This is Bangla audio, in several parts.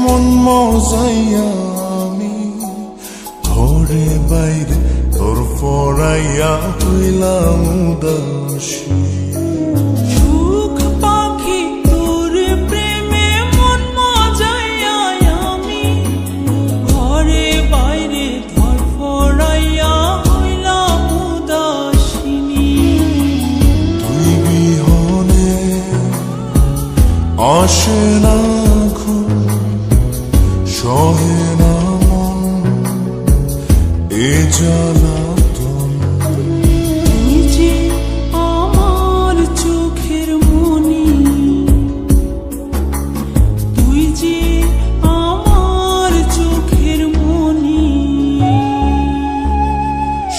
মন মজাইয়া আমি ঘরে বাইরে তোর পড়াইয়া হইলাম উদাসী। সুখ পাখি তোর প্রেমে মন মজাইয়া আমি ঘরে বাইরে ধর পড়াইয়া হইলাম উদাসিনী। তুই বিহনে আসে না ঘুম, সহে না মন এ জ্বালাতন। তুই যে আমার চোখের মনি, তুই যে আমার চোখের মনি।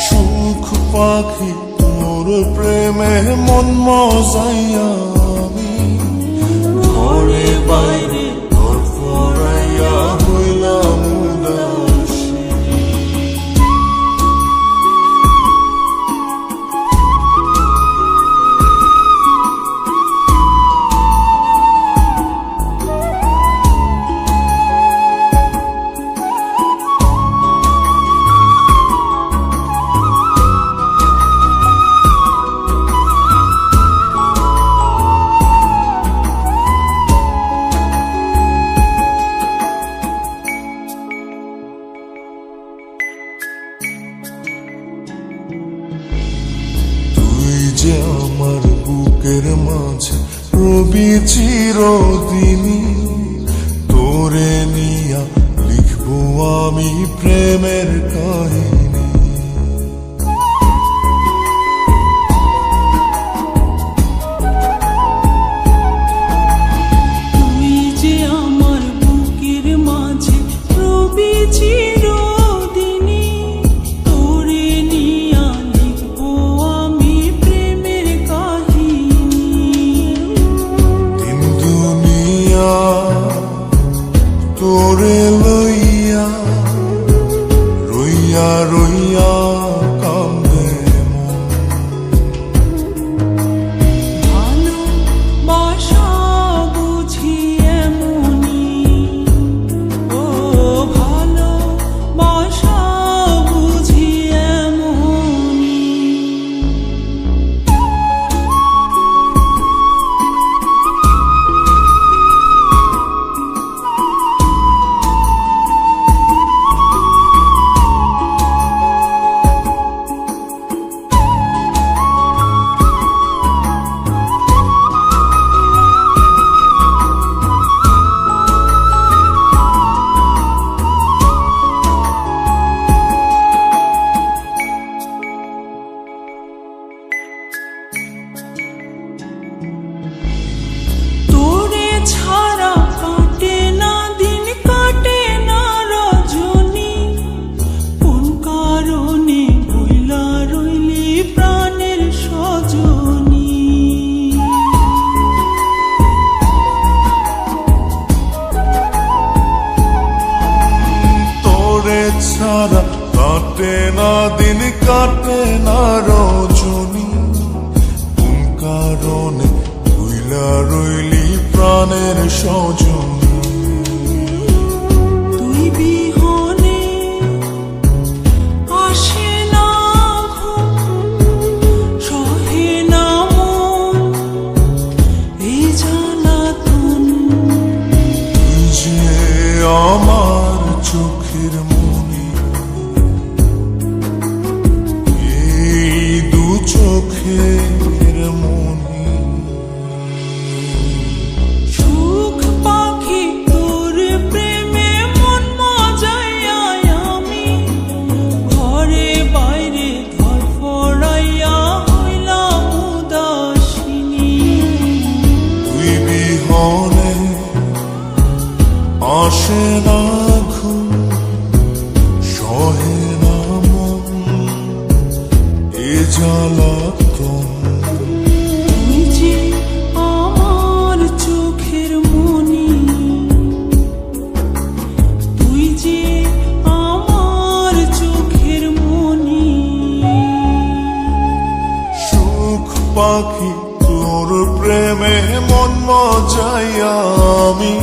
সুখ পাখি তোর প্রেমে মন মজাইয়া আমি ঘরে বাইরে তোর পড়াইয়া হইলাম উদাসী। তুই যে আমার বুকের মাঝে রবি চিরদিনই, তোরে নিয়া লিখবো আমি প্রেমের কাহিনী। তুই যে আমার বুকের মাঝে রবি চিরদিনই, তোরে নিয়া লিখবো আমি প্রেমের কাহিনী। দিন দুনিয়া তোরে লইয়া রইয়া রইয়া কান্দে মন। ভালোবাসা বুঝি এমনি, ও ভালোবাসা বুঝি এমনি। তোরে ছাড়া কাটে না দিন, কাটে না রজনী। কোন কারণে ভুইলা রইলি প্রাণের সজনী। তোরে ছাড়া কাটে না দিন, কাটে না রজনী। কোন কারণে ভুইলা রইলি প্রাণের সজনী। তুই বিহনে আসে না ঘুম, সহে না মন এই জ্বালাতন। তুই যে আমার চোখের মনি, এই দু চোখের মনি। সুখ পাখি তোর প্রেমে মন মজাইয়া আমি ঘরে বাইরে ধর পড়াইয়া হইলাম উদাসিনী। তুই বিহনে আসে না ঘুম, সহে না মন এ জ্বালাতন। তুই যে আমার চোখের মনি, তুই যে আমার চোখের মনি। সুখ পাখি তোর প্রেমে মন মজাইয়া আমি